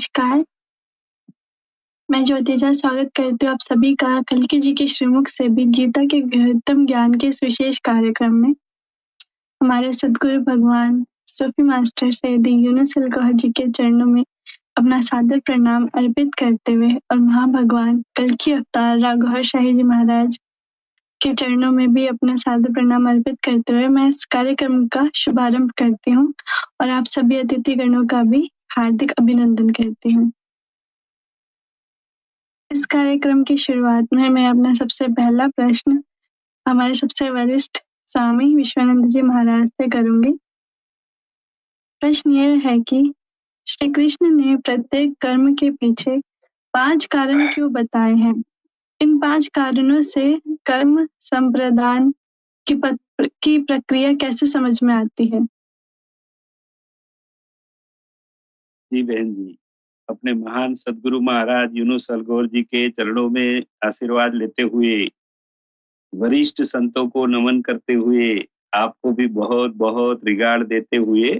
नमस्कार, मैं ज्योतिजा स्वागत करती हूँ आप सभी का कल्कि जी के श्रीमुख से भी गीता के गहनतम ज्ञान के इस विशेष कार्यक्रम में। हमारे सद्गुरु भगवान सूफी मास्टर सैयदी यूनुस अल गौहर जी के चरणों में अपना सादर प्रणाम अर्पित करते हुए और महाभगवान कल्कि अवतार राव गौहर शाही जी महाराज के चरणों में भी अपना सादर प्रणाम अर्पित करते हुए मैं इस कार्यक्रम का शुभारंभ करती हूँ और आप सभी अतिथि गणों का भी हार्दिक अभिनंदन करती हूँ। इस कार्यक्रम की शुरुआत में मैं अपना सबसे पहला प्रश्न हमारे सबसे वरिष्ठ स्वामी विश्वानंद जी महाराज से करूंगी। प्रश्न यह है कि श्री कृष्ण ने प्रत्येक कर्म के पीछे 5 कारण क्यों बताए हैं? इन 5 कारणों से कर्म संप्रदान की प्रक्रिया कैसे समझ में आती है? जी बहन जी, अपने महान सदगुरु महाराज यूनुस अल गौहर जी के चरणों में आशीर्वाद लेते हुए, वरिष्ठ संतों को नमन करते हुए, आपको भी बहुत बहुत रिगार्ड देते हुए,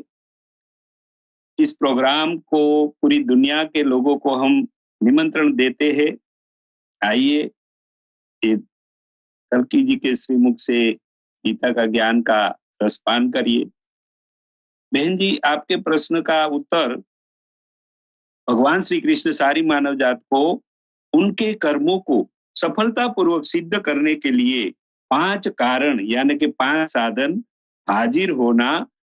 इस प्रोग्राम को पूरी दुनिया के लोगों को हम निमंत्रण देते हैं। आइए कल्कि जी के श्रीमुख से गीता का ज्ञान का रसपान करिए। बहन जी, आपके प्रश्न का उत्तर भगवान श्री कृष्ण सारी मानव जात को उनके कर्मों को सफलतापूर्वक सिद्ध करने के लिए 5 कारण यानी कि 5 साधन हाजिर होना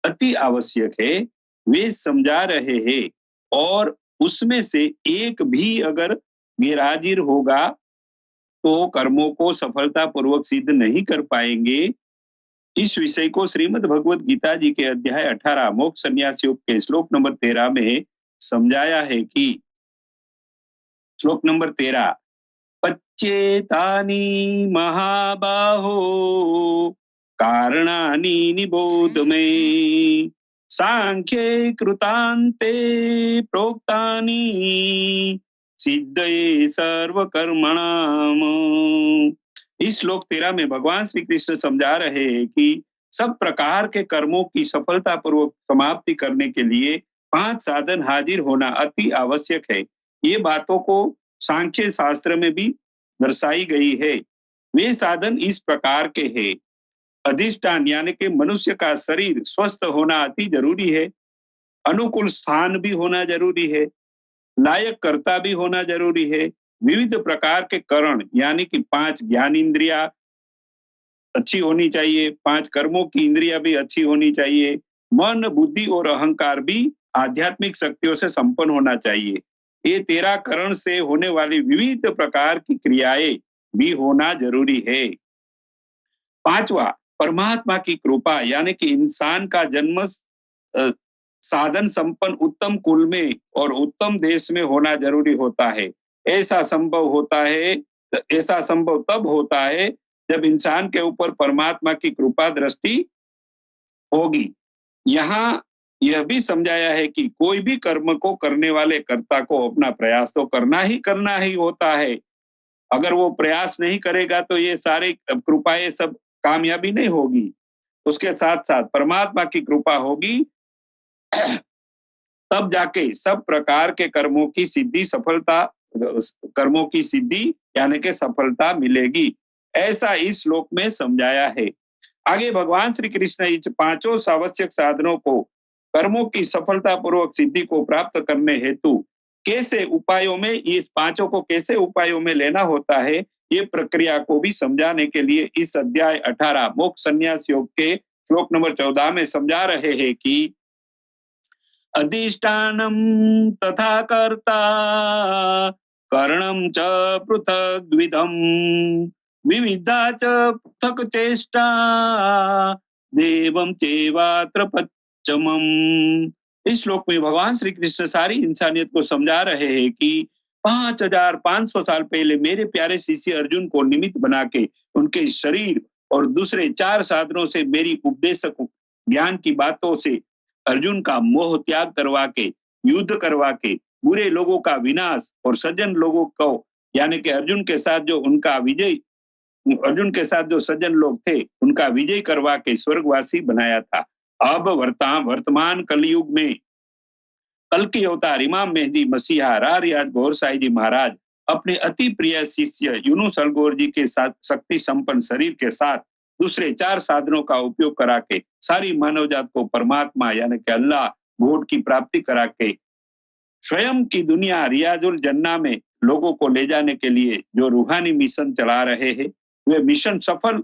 अति आवश्यक है, वे समझा रहे हैं। और उसमें से एक भी अगर गैरहाजिर होगा तो कर्मों को सफलतापूर्वक सिद्ध नहीं कर पाएंगे। इस विषय को श्रीमद् भगवत गीता जी के अध्याय 18 मोक्ष संन्यास योग के श्लोक नंबर 13 में समझाया है कि श्लोक नंबर 13, पच्चेतानि महाबाहो कारणानि निबोध में सांख्ये कृतान्ते प्रोक्तानि सिद्धये सर्व कर्मणाम। इस श्लोक 13 में भगवान श्री कृष्ण समझा रहे हैं कि सब प्रकार के कर्मों की सफलतापूर्वक समाप्ति करने के लिए 5 साधन हाजिर होना अति आवश्यक है। ये बातों को सांख्य शास्त्र में भी दर्शाई गई है। वे साधन इस प्रकार के हैं। अधिष्ठान यानी कि मनुष्य का शरीर स्वस्थ होना अति जरूरी है। अनुकूल स्थान भी होना जरूरी है। लायक कर्ता भी होना जरूरी है। विविध प्रकार के करण यानी कि 5 ज्ञान इंद्रिया अच्छी होनी चाहिए। 5 कर्मों की इंद्रिया भी अच्छी होनी चाहिए। मन, बुद्धि और अहंकार भी आध्यात्मिक शक्तियों से संपन्न होना चाहिए। ये 13 करण से होने वाली विविध प्रकार की क्रियाएं भी होना जरूरी है। 5वां, परमात्मा की कृपा यानी कि इंसान का जन्म साधन संपन्न उत्तम कुल में और उत्तम देश में होना जरूरी होता है। ऐसा संभव तब होता है जब इंसान के ऊपर परमात्मा की कृपा दृष्टि होगी। यहाँ यह भी समझाया है कि कोई भी कर्म को करने वाले कर्ता को अपना प्रयास तो करना ही होता है। अगर वो प्रयास नहीं करेगा तो ये सारे कृपाएं सब कामयाबी नहीं होगी। उसके साथ साथ परमात्मा की कृपा होगी तब जाके सब प्रकार के कर्मों की सिद्धि यानी कि सफलता मिलेगी। ऐसा इस श्लोक में समझाया है। आगे भगवान श्री कृष्ण इस 5 आवश्यक साधनों को कर्मों की सफलतापूर्वक सिद्धि को प्राप्त करने हेतु कैसे उपायों में इस 5 को कैसे उपायों में लेना होता है, ये प्रक्रिया को भी समझाने के लिए इस अध्याय 18 मोक्ष संन्यास योग के श्लोक नंबर 14 में समझा रहे हैं कि अधिष्ठानम तथा कर्ता करणम च पृथग्विधम विविधा च पृथक चेष्टा देवम चेवात्र पच्चमम। इस श्लोक में भगवान श्री कृष्ण सारी इंसानियत को समझा रहे हैं कि 5500 साल पहले मेरे प्यारे शिष्य अर्जुन को निमित्त बना के उनके शरीर और दूसरे 4 साधनों से मेरी उपदेशक ज्ञान की बातों से अर्जुन का मोह त्याग करवा के, युद्ध करवा के, बुरे लोगों का विनाश और सज्जन लोगों को यानी कि अर्जुन के साथ जो सज्जन लोग थे उनका विजय करवा के स्वर्गवासी बनाया था। अब वर्तमान कलयुग में कल्कि अवतार इमाम मेहदी मसीहा रारियाज गौर साई जी महाराज अपने अति प्रिय शिष्य यूनुस अलगोर जी के साथ शक्ति संपन्न शरीर के साथ दूसरे 4 साधनों का उपयोग करा के सारी मानव जात को परमात्मा यानी कि अल्लाह गॉड की प्राप्ति करा के स्वयं की दुनिया रियाजुल जन्ना में लोगों को ले जाने के लिए जो रूहानी मिशन चला रहे हैं, वे मिशन सफल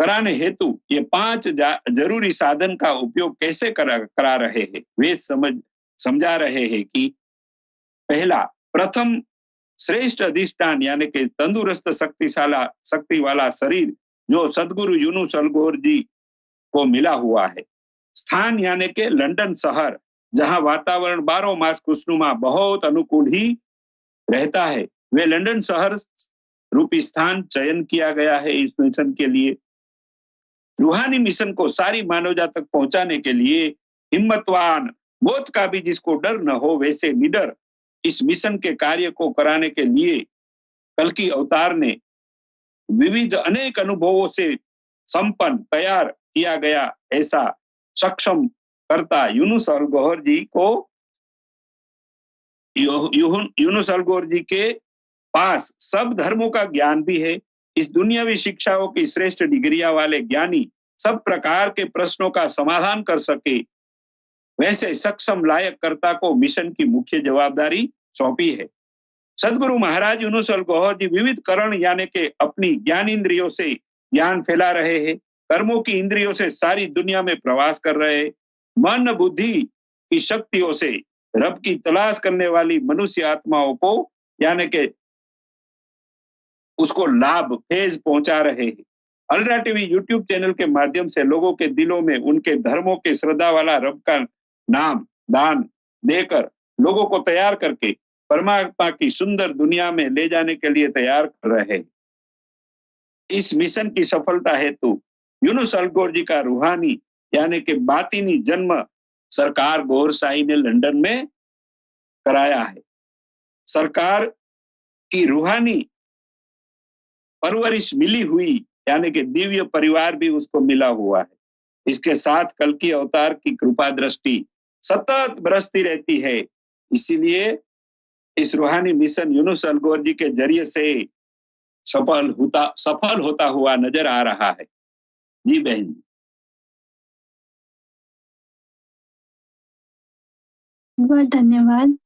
कराने हेतु ये 5 जरूरी साधन का उपयोग कैसे करा रहे हैं। वे समझा रहे हैं कि पहला प्रथम श्रेष्ठ अधिष्ठान यानी कि तंदुरुस्त शक्ति वाला शरीर जो सदगुरु यूनुस अलगोर जी को मिला हुआ है। स्थान यानी कि लंदन शहर जहां वातावरण 12 मास खुशनुमा बहुत अनुकूल ही रहता है, वे लंदन शहर रूपी स्थान चयन किया गया है इस मिशन के लिए। रूहानी मिशन को सारी मानव जात तक पहुंचाने के लिए हिम्मतवान मौत का भी जिसको डर न हो वैसे निडर इस मिशन के कार्य को कराने के लिए कल्कि अवतार ने विविध अनेक अनुभवों से संपन्न तैयार किया गया ऐसा सक्षम करता यूनुस अलगोर जी को यूनुस अलगोर जी के पास सब धर्मों का ज्ञान भी है। इस दुनियावी शिक्षाओं की श्रेष्ठ डिग्रियां वाले ज्ञानी सब प्रकार के प्रश्नों का समाधान कर सके वैसे सक्षम लायक कर्ता को मिशन की मुख्य जवाबदारी सौंपी है। सदगुरु महाराज यूनुस अलगोर जी विविध करण यानी के अपनी ज्ञान इंद्रियों से ज्ञान फैला रहे हैं, कर्मों की इंद्रियों से सारी दुनिया में प्रवास कर रहे हैं, मन बुद्धि की शक्तियों से रब की तलाश करने वाली मनुष्य आत्माओं को यानी के उसको लाभ फैज पहुंचा रहे हैं। अल्ट्रा टीवी यूट्यूब चैनल के माध्यम से लोगों के दिलों में उनके धर्मों के श्रद्धा वाला रब का नाम दान देकर लोगों को तैयार करके परमात्मा की सुंदर दुनिया में ले जाने के लिए तैयार कर रहे हैं। इस मिशन की सफलता हेतु यूनुस अलगोर जी का रूहानी यानी कि बातिनी जन्म सरकार गौर साई ने लंदन में कराया है। सरकार की रूहानी परवरिश मिली हुई यानी कि दिव्य परिवार भी उसको मिला हुआ है। इसके साथ कल्कि अवतार की कृपा दृष्टि सतत बरसती रहती है। इसीलिए इस रूहानी मिशन यूनुस अलगोर जी के जरिए से सफल होता हुआ नजर आ रहा है। जी बहन जी। बहुत धन्यवाद।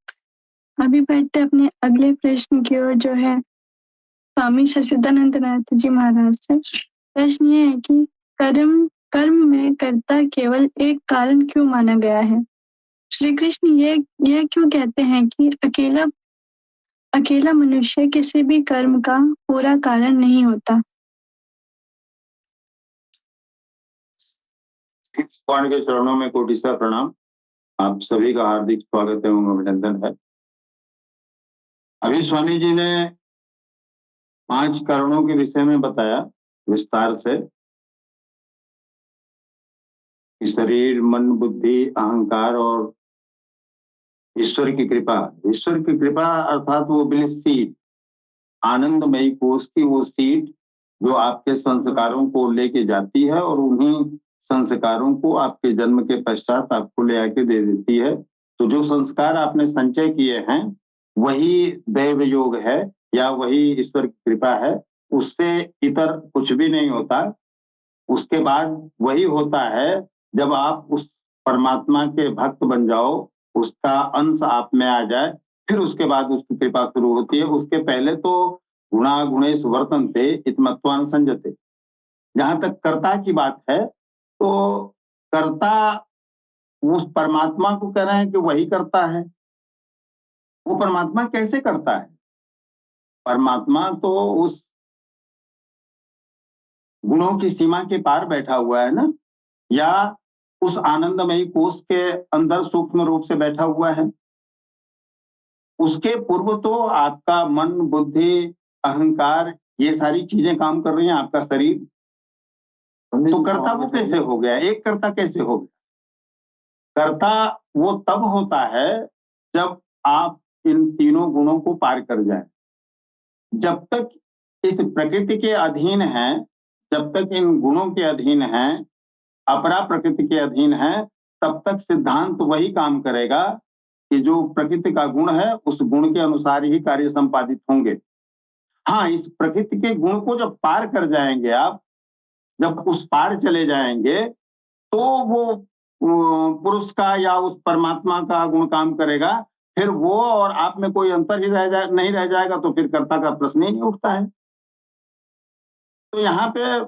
अभी बढ़ते अपने अगले प्रश्न की ओर जो है स्वामी सच्चिदानंद नाथ जी महाराज से। प्रश्न ये है कि कर्म में कर्ता केवल एक कारण क्यों माना गया है? श्री कृष्ण ये क्यों कहते हैं कि अकेला मनुष्य किसी भी कर्म का पूरा कारण नहीं होता? भगवान के चरणों में कोटि सा प्रणाम। आप सभी का हार्दिक स्वागत एवं अभिनंदन है। अभी स्वामी जी ने 5 कारणों के विषय में बताया विस्तार से कि शरीर, मन, बुद्धि, अहंकार और ईश्वर की कृपा। ईश्वर की कृपा अर्थात वो ब्लिस सीड, आनंदमयी कोष की वो सीड जो आपके संस्कारों को लेके जाती है और उन्हीं संस्कारों को आपके जन्म के पश्चात आपको ले आके दे देती है। तो जो संस्कार आपने संचय किए हैं वही दैव योग है या वही ईश्वर की कृपा है, उससे इतर कुछ भी नहीं होता। उसके बाद वही होता है जब आप उस परमात्मा के भक्त बन जाओ, उसका अंश आप में आ जाए, फिर उसके बाद उसकी कृपा शुरू होती है। उसके पहले तो गुणा गुणेश वर्तन्ते इत्मत्वान संजते। जहां तक कर्ता की बात है तो कर्ता उस परमात्मा को कह रहे हैं कि वही करता है। वो परमात्मा कैसे करता है? परमात्मा तो उस गुणों की सीमा के पार बैठा हुआ है ना, या उस आनंदमयी कोष के अंदर सूक्ष्म रूप से बैठा हुआ है। उसके पूर्व तो आपका मन, बुद्धि, अहंकार ये सारी चीजें काम कर रही हैं, आपका शरीर। तो कर्ता वो कैसे हो गया? एक कर्ता कैसे हो गया? कर्ता वो तब होता है जब आप इन तीनों गुणों को पार कर जाए। जब तक इस प्रकृति के अधीन है, जब तक इन गुणों के अधीन है, अपरा प्रकृति के अधीन है, तब तक सिद्धांत वही काम करेगा कि जो प्रकृति का गुण है उस गुण के अनुसार ही कार्य संपादित होंगे। हाँ, इस प्रकृति के गुण को जब पार कर जाएंगे आप, जब उस पार चले जाएंगे तो वो पुरुष का या उस परमात्मा का गुण काम करेगा, फिर वो और आप में कोई अंतर ही नहीं रह जाएगा, तो फिर कर्ता का प्रश्न ही नहीं उठता है। तो यहाँ पे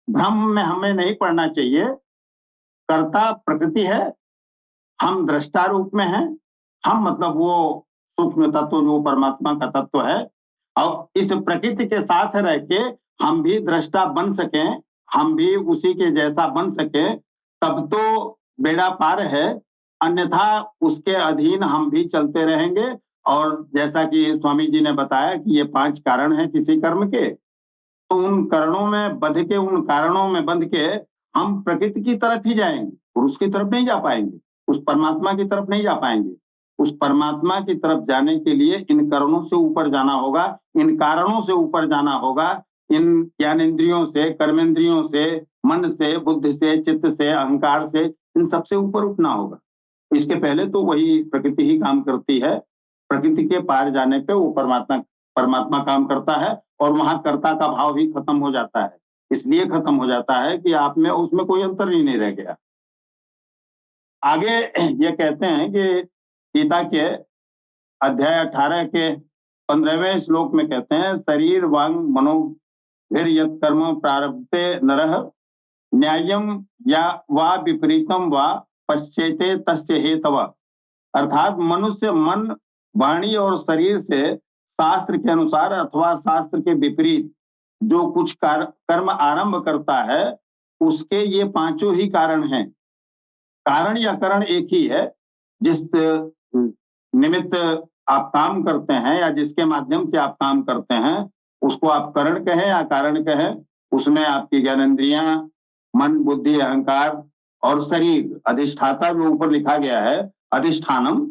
भ्रम में हमें नहीं पड़ना चाहिए। कर्ता प्रकृति है, हम दृष्टा रूप में हैं, हम मतलब वो सूक्ष्म तत्व जो परमात्मा का तत्व है, और इस प्रकृति के साथ रह के हम भी दृष्टा बन सकें, हम भी उसी के जैसा बन सके, तब तो बेड़ा पार है। अन्यथा उसके अधीन हम भी चलते रहेंगे। और जैसा कि स्वामी जी ने बताया कि ये 5 कारण हैं किसी कर्म के, तो उन कारणों में बंध के, उन कारणों में बंध के हम प्रकृति की तरफ ही जाएंगे, पुरुष की तरफ नहीं जा पाएंगे, उस परमात्मा की तरफ नहीं जा पाएंगे। उस परमात्मा की तरफ जाने के लिए इन कारणों से ऊपर जाना होगा, इन कारणों से ऊपर जाना होगा, इन ज्ञानेंद्रियों से, कर्मेंद्रियों से, मन से, बुद्धि से, चित्त से, अहंकार से, इन सबसे ऊपर उठना होगा। इसके पहले तो वही प्रकृति ही काम करती है। प्रकृति के पार जाने पे वो परमात्मा काम करता है, और वहां कर्ता का भाव भी खत्म हो जाता है। इसलिए खत्म हो जाता है कि आप में उसमें कोई अंतर ही नहीं रह गया। आगे ये कहते हैं कि गीता के अध्याय 18 के 15वें श्लोक में कहते हैं, शरीर वांग मनो यत् कर्म प्रारब्धे नरः न्यायम या वा विपरीतम वा पश्चेते तस्य हेतव। अर्थात मनुष्य मन, वाणी और शरीर से शास्त्र के अनुसार अथवा शास्त्र के विपरीत जो कुछ कर्म आरंभ करता है, उसके ये 5 ही कारण हैं। कारण या करण एक ही है। जिस निमित्त आप काम करते हैं या जिसके माध्यम से आप काम करते हैं, उसको आप करण कहें या कारण कहें, उसमें आपकी ज्ञानेंद्रियां, मन, बुद्धि, अहंकार और शरीर, अधिष्ठाता जो ऊपर लिखा गया है अधिष्ठानम,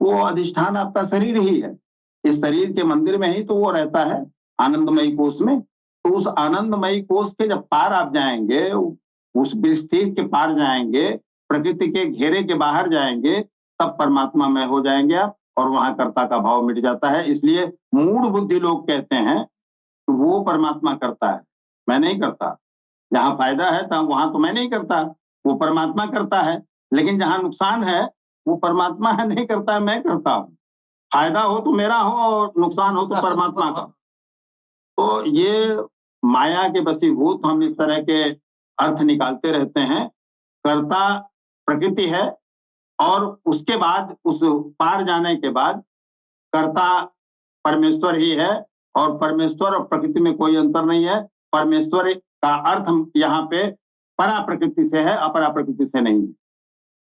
वो अधिष्ठान आपका शरीर ही है। इस शरीर के मंदिर में ही तो वो रहता है, आनंदमयी कोष में। तो उस आनंदमयी कोष के जब पार आप जाएंगे, उस विस्तृत के पार जाएंगे, प्रकृति के घेरे के बाहर जाएंगे, तब परमात्मा में हो जाएंगे आप, और वहां कर्ता का भाव मिट जाता है। इसलिए मूढ़ बुद्धि लोग कहते हैं कि वो परमात्मा करता है, मैं नहीं करता। जहां फायदा है तब वहां तो मैं नहीं करता, वो परमात्मा करता है। लेकिन जहां नुकसान है वो परमात्मा है नहीं करता है, मैं करता हूँ। फायदा हो तो मेरा हो और नुकसान हो तो परमात्मा का। तो ये माया के वशीभूत हम इस तरह के अर्थ निकालते रहते हैं। कर्ता प्रकृति है, और उसके बाद उस पार जाने के बाद कर्ता परमेश्वर ही है, और परमेश्वर और प्रकृति में कोई अंतर नहीं है। परमेश्वर का अर्थ हम यहाँ पे परा प्रकृति से है, अपरा प्रकृति से नहीं है।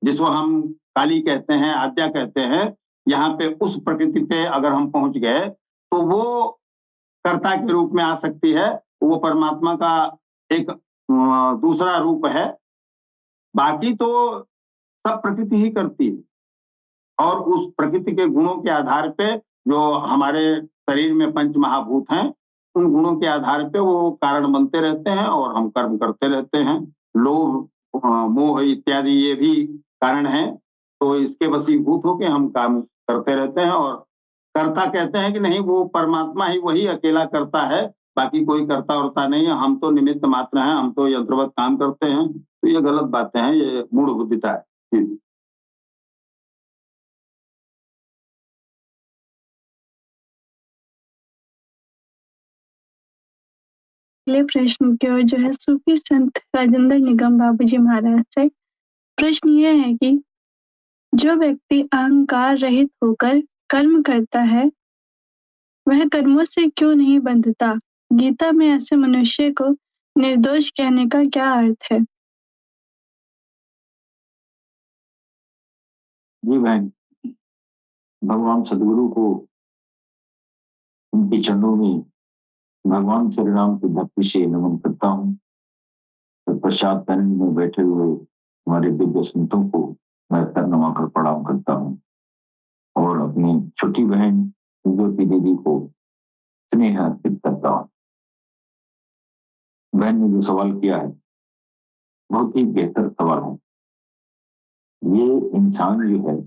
जिसको हम काली कहते हैं, आद्या कहते हैं, यहाँ पे उस प्रकृति पे अगर हम पहुंच गए तो वो कर्ता के रूप में आ सकती है। वो परमात्मा का एक दूसरा रूप है। बाकी तो सब प्रकृति ही करती है, और उस प्रकृति के गुणों के आधार पे जो हमारे शरीर में 5 महाभूत हैं, उन गुणों के आधार पे वो कारण बनते रहते हैं और हम कर्म करते रहते हैं। लोभ, मोह इत्यादि ये भी कारण हैं। तो इसके वशीभूत होके हम काम करते रहते हैं, और कर्ता कहते हैं कि नहीं, वो परमात्मा ही वही अकेला करता है, बाकी कोई कर्ता वर्ता नहीं है, हम तो निमित्त मात्र हैं, हम तो यंत्रवत काम करते हैं। तो ये गलत बातें हैं, ये मूढ़ बुद्धिता है। अगले प्रश्न की ओर जो है सूफी संत राजेंद्र निगम बाबूजी महाराज से प्रश्न ये है कि जो व्यक्ति अहंकार रहित होकर कर्म करता है, वह कर्मों से क्यों नहीं बंधता? गीता में ऐसे मनुष्य को निर्दोष कहने का क्या अर्थ है? जी बहन, भगवान सदगुरु को उनके चरणों में भगवान श्री राम की भक्ति से नमन करता हूँ। प्रसाद पैनल में बैठे हुए हमारे दिव्य संतों को मैं सर नवाकर प्रणाम करता हूँ, और अपनी छोटी बहन ज्योति दीदी को स्नेह अर्पित करता हूँ। बहन ने जो सवाल किया है बहुत ही बेहतर सवाल है। ये इंसान जो है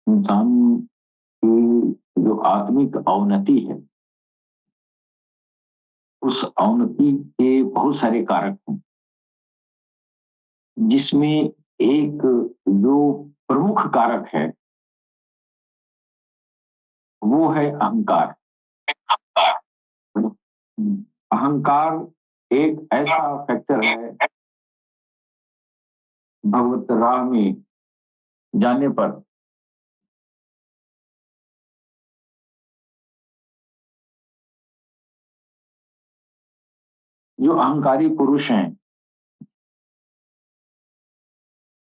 इंसान की जो आत्मिक अवनति है, उस अवनति के बहुत सारे कारक हैं, जिसमें एक जो प्रमुख कारक है वो है अहंकार। अहंकार एक ऐसा फैक्टर है, भगवत राह में जाने पर जो अहंकारी पुरुष हैं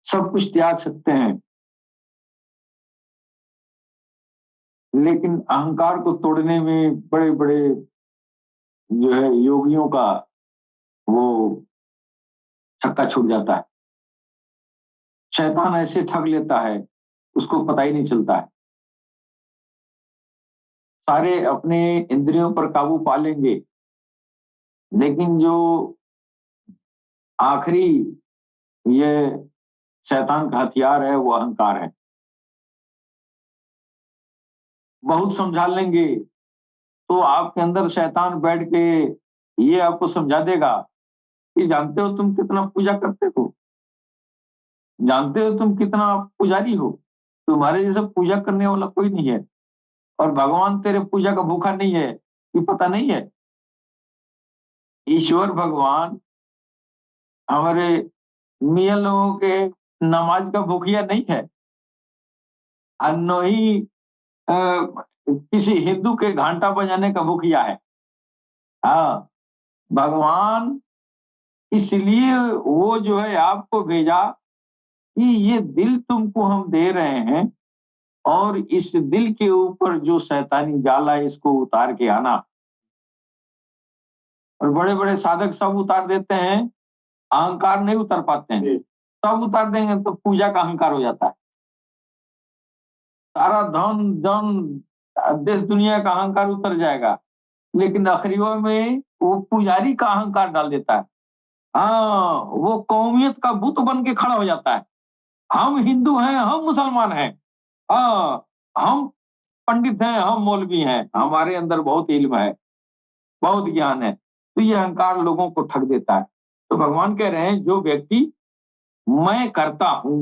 सब कुछ त्याग सकते हैं, लेकिन अहंकार को तोड़ने में बड़े बड़े जो है योगियों का वो छक्का छूट जाता है। शैतान ऐसे ठग लेता है, उसको पता ही नहीं चलता है। सारे अपने इंद्रियों पर काबू पा लेंगे, लेकिन जो आखिरी ये शैतान का हथियार है वो अहंकार है। बहुत समझा लेंगे तो आपके अंदर शैतान बैठ के ये आपको समझा देगा कि जानते हो तुम कितना पूजा करते हो, जानते हो तुम कितना पुजारी हो, तुम्हारे जैसा पूजा करने वाला कोई नहीं है, और भगवान तेरे पूजा का भूखा नहीं है, ये पता नहीं है। ईश्वर भगवान हमारे मियाँ लोगों के नमाज का भूखिया नहीं है, और न ही किसी हिंदू के घंटा बजाने का भूखिया है। हाँ, भगवान इसलिए वो जो है आपको भेजा कि ये दिल तुमको हम दे रहे हैं, और इस दिल के ऊपर जो शैतानी जाला है इसको उतार के आना। और बड़े बड़े साधक सब उतार देते हैं, अहंकार नहीं उतार पाते हैं। सब उतार देंगे तो पूजा का अहंकार हो जाता है। सारा धन धन देश दुनिया का अहंकार उतर जाएगा, लेकिन आखिरियों में वो पुजारी का अहंकार डाल देता है। हाँ, वो कौमियत का बुत बन के खड़ा हो जाता है। हम हिंदू हैं, हम मुसलमान हैं, हाँ, हम पंडित हैं, हम मौलवी हैं, हमारे अंदर बहुत इल्म है, बहुत ज्ञान है। तो ये अहंकार लोगों को ठग देता है। तो भगवान कह रहे हैं जो व्यक्ति मैं करता हूं,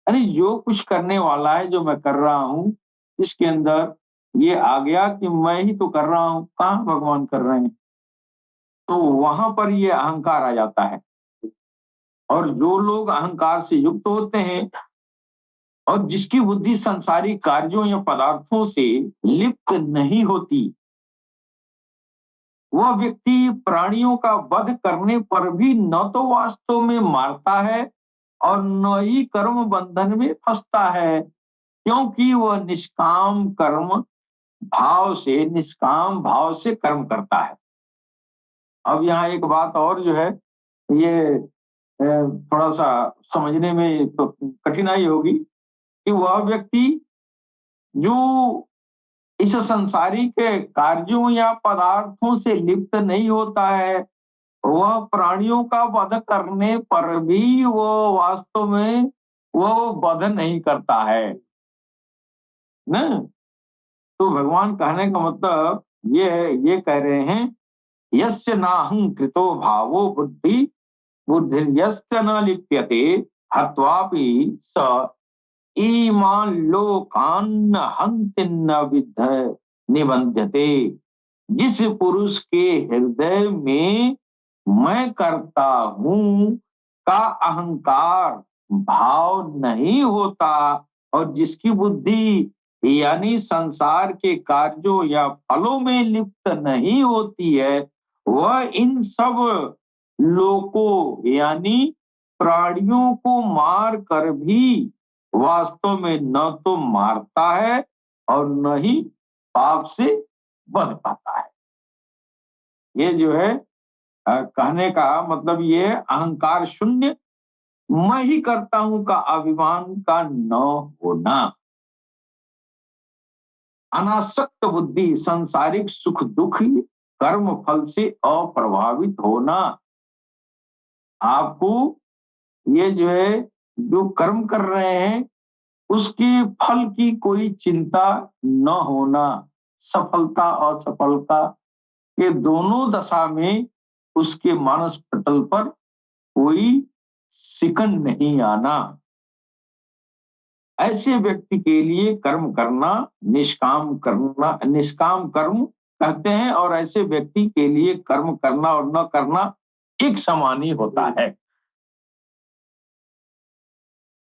यानी जो कुछ करने वाला है, जो मैं कर रहा हूं, इसके अंदर ये आ गया कि मैं ही तो कर रहा हूं, कहां भगवान कर रहे हैं, तो वहां पर ये अहंकार आ जाता है। और जो लोग अहंकार से युक्त होते हैं और जिसकी बुद्धि सांसारिक कार्यों या पदार्थों से लिप्त नहीं होती, वह व्यक्ति प्राणियों का वध करने पर भी न तो वास्तव में मारता है और न ही कर्म बंधन में फंसता है, क्योंकि वह निष्काम भाव से कर्म करता है। अब यहाँ एक बात और जो है, ये थोड़ा सा समझने में तो कठिनाई होगी कि वह व्यक्ति जो इस संसारिक कार्यों या पदार्थों से लिप्त नहीं होता है, वह प्राणियों का वध करने पर भी वो वास्तव में वो वध नहीं करता है न। तो भगवान कहने का मतलब ये कह रहे हैं, यस्य नाहं कृतो भावो बुद्धिर्यस्य न लिप्यते हत्वापि स ईमान लोकान हंतिन्न विद्ध निबंध्यते। जिस पुरुष के हृदय में मैं करता हूं का अहंकार भाव नहीं होता, और जिसकी बुद्धि यानी संसार के कार्यों या फलों में लिप्त नहीं होती है, वह इन सब लोगों यानी प्राणियों को मार कर भी वास्तव में न तो मारता है और न ही पाप से बच पाता है। ये जो है कहने का मतलब ये अहंकार शून्य मैं ही करता हूं का अभिमान का न होना, अनासक्त बुद्धि सांसारिक सुख दुख कर्म फल से अप्रभावित होना। आपको ये जो है जो कर्म कर रहे हैं उसके फल की कोई चिंता न होना, सफलता और असफलता के दोनों दशा में उसके मानस पटल पर कोई शिकन नहीं आना। ऐसे व्यक्ति के लिए कर्म करना निष्काम कर्म कहते हैं, और ऐसे व्यक्ति के लिए कर्म करना और न करना एक समान ही होता है।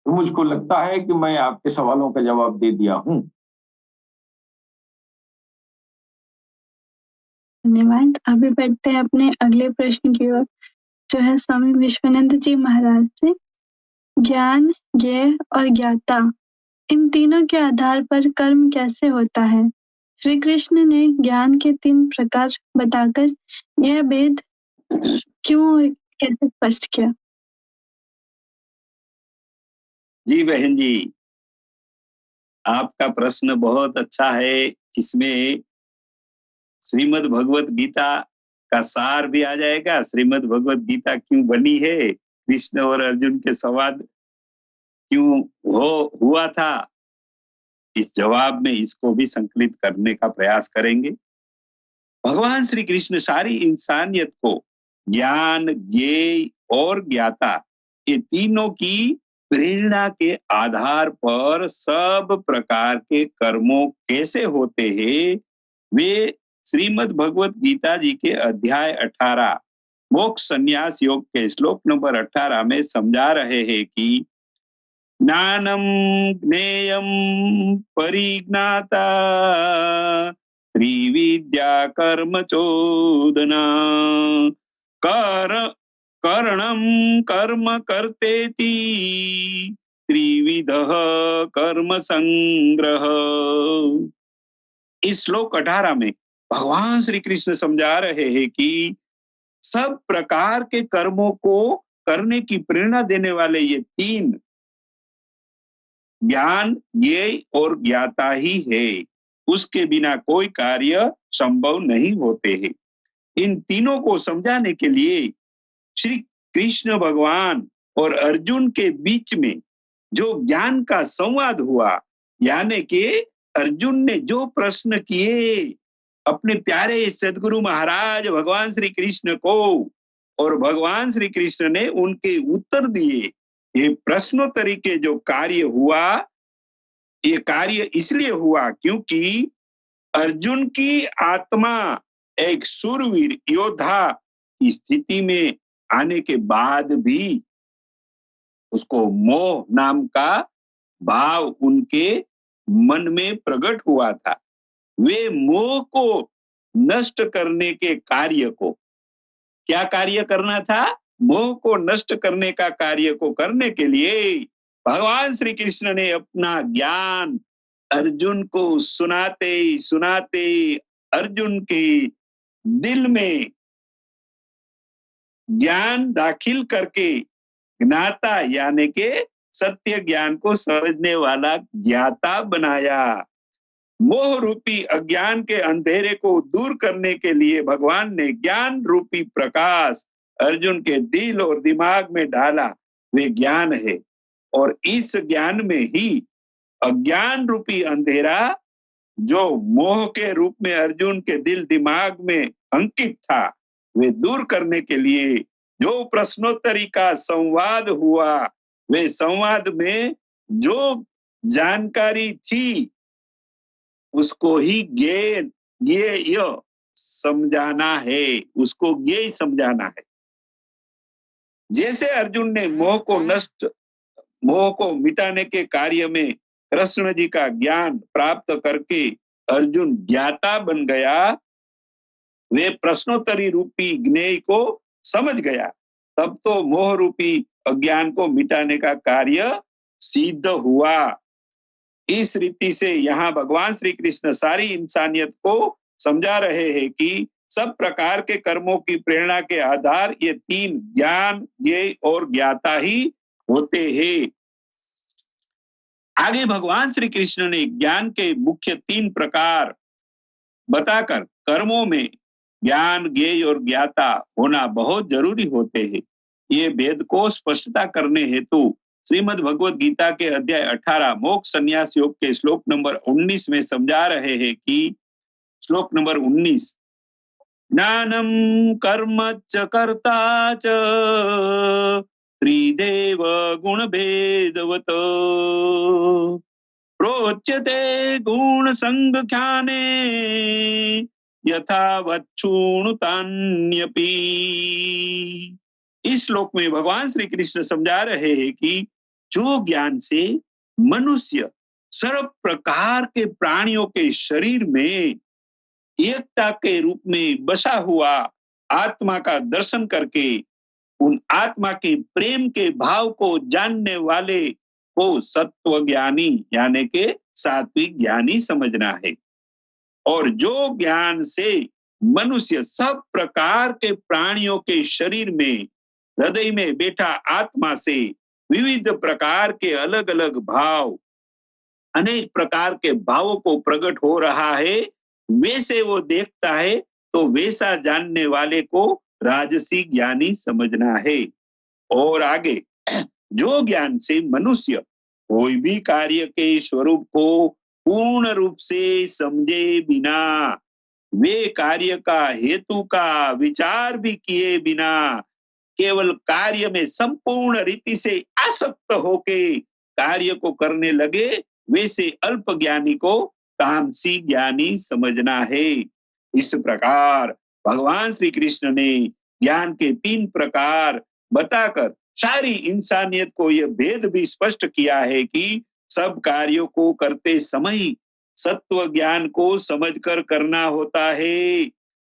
तो मुझको लगता है कि मैं आपके सवालों का जवाब दे दिया हूं। धन्यवाद। अभी बढ़ते हैं अपने अगले प्रश्न की ओर, जो है स्वामी विश्वानंद जी महाराज से। ज्ञान, ज्ञेय और ज्ञाता, इन तीनों के आधार पर कर्म कैसे होता है? श्री कृष्ण ने ज्ञान के 3 प्रकार बताकर यह भेद क्यों और कैसे स्पष्ट किया? जी बहन जी, आपका प्रश्न बहुत अच्छा है। इसमें श्रीमद् भगवत गीता का सार भी आ जाएगा। श्रीमद् भगवत गीता क्यों बनी है, कृष्ण और अर्जुन के संवाद क्यों हुआ था, इस जवाब में इसको भी संकलित करने का प्रयास करेंगे। भगवान श्री कृष्ण सारी इंसानियत को ज्ञान, ज्ञेय और ज्ञाता, ये तीनों की प्रेरणा के आधार पर सब प्रकार के कर्मों कैसे होते हैं, वे श्रीमद् भगवत गीता जी के अध्याय 18 मोक्ष संन्यास योग के श्लोक नंबर 18 में समझा रहे हैं कि ज्ञानम ज्ञेयम परिज्ञाता त्रिविद्या कर्म चोदना करणम कर्म कर्तेति त्रिविधः कर्म संग्रह। इस श्लोक 18 में भगवान श्री कृष्ण समझा रहे हैं कि सब प्रकार के कर्मों को करने की प्रेरणा देने वाले ये 3 ज्ञान, ज्ञेय और ज्ञाता ही है। उसके बिना कोई कार्य संभव नहीं होते हैं। इन तीनों को समझाने के लिए श्री कृष्ण भगवान और अर्जुन के बीच में जो ज्ञान का संवाद हुआ, यानी कि अर्जुन ने जो प्रश्न किए अपने प्यारे सद्गुरु महाराज भगवान श्री कृष्ण को, और भगवान श्री कृष्ण ने उनके उत्तर दिए। ये प्रश्नोत्तरी के जो कार्य हुआ, ये कार्य इसलिए हुआ क्योंकि अर्जुन की आत्मा एक शूरवीर योद्धा की स्थिति में आने के बाद भी उसको मोह नाम का भाव उनके मन में प्रकट हुआ था। वे मोह को नष्ट करने के कार्य को, क्या कार्य करना था? मोह को नष्ट करने का कार्य को करने के लिए भगवान श्री कृष्ण ने अपना ज्ञान अर्जुन को सुनाते सुनाते अर्जुन के दिल में ज्ञान दाखिल करके ज्ञाता यानी के सत्य ज्ञान को समझने वाला ज्ञाता बनाया। मोह रूपी अज्ञान के अंधेरे को दूर करने के लिए भगवान ने ज्ञान रूपी प्रकाश अर्जुन के दिल और दिमाग में डाला। वे ज्ञान है, और इस ज्ञान में ही अज्ञान रूपी अंधेरा जो मोह के रूप में अर्जुन के दिल दिमाग में अंकित था, वे दूर करने के लिए जो प्रश्नोत्तरी का संवाद हुआ, वे संवाद में जो जानकारी थी उसको ही ज्ञेय समझाना है, उसको ज्ञेय समझाना है। जैसे अर्जुन ने मोह को मिटाने के कार्य में कृष्ण जी का ज्ञान प्राप्त करके अर्जुन ज्ञाता बन गया, वे प्रश्नोत्तरी रूपी ज्ञेय को समझ गया, तब तो मोह रूपी अज्ञान को मिटाने का कार्य सिद्ध हुआ। इस रीति से यहाँ भगवान श्री कृष्ण सारी इंसानियत को समझा रहे हैं कि सब प्रकार के कर्मों की प्रेरणा के आधार ये 3 ज्ञान, ज्ञेय और ज्ञाता ही होते हैं। आगे भगवान श्री कृष्ण ने ज्ञान के मुख्य 3 प्रकार बताकर कर्मों में ज्ञान, ज्ञेय और ज्ञाता होना बहुत जरूरी होते हैं। ये भेद को स्पष्टता करने हेतु श्रीमद् भगवत गीता के अध्याय 18 मोक्ष संन्यास योग के श्लोक नंबर 19 में समझा रहे हैं कि श्लोक नंबर 19, ज्ञानम कर्म च कर्ता च त्रिदेव गुण भेदवत प्रोच्यते गुण संख्याने यथावत् शृणुतान्यपि। इस श्लोक में भगवान श्री कृष्ण समझा रहे हैं कि जो ज्ञान से मनुष्य सर्व प्रकार के प्राणियों के शरीर में एकता के रूप में बसा हुआ आत्मा का दर्शन करके उन आत्मा के प्रेम के भाव को जानने वाले को सत्व ज्ञानी यानी के सात्विक ज्ञानी समझना है। और जो ज्ञान से मनुष्य सब प्रकार के प्राणियों के शरीर में हृदय में बैठा आत्मा से विविध प्रकार के अलग अलग भाव अनेक प्रकार के भावों को प्रकट हो रहा है वैसे वो देखता है तो वैसा जानने वाले को राजसी ज्ञानी समझना है। और आगे जो ज्ञान से मनुष्य कोई भी कार्य के स्वरूप को पूर्ण रूप से समझे बिना वे कार्य का हेतु का विचार भी किए बिना केवल कार्य में संपूर्ण रीति से आसक्त होके कार्य को करने लगे वैसे अल्प ज्ञानी को तामसी ज्ञानी समझना है। इस प्रकार भगवान श्री कृष्ण ने ज्ञान के 3 प्रकार बताकर सारी इंसानियत को यह भेद भी स्पष्ट किया है कि सब कार्यों को करते समय सत्व ज्ञान को समझकर करना होता है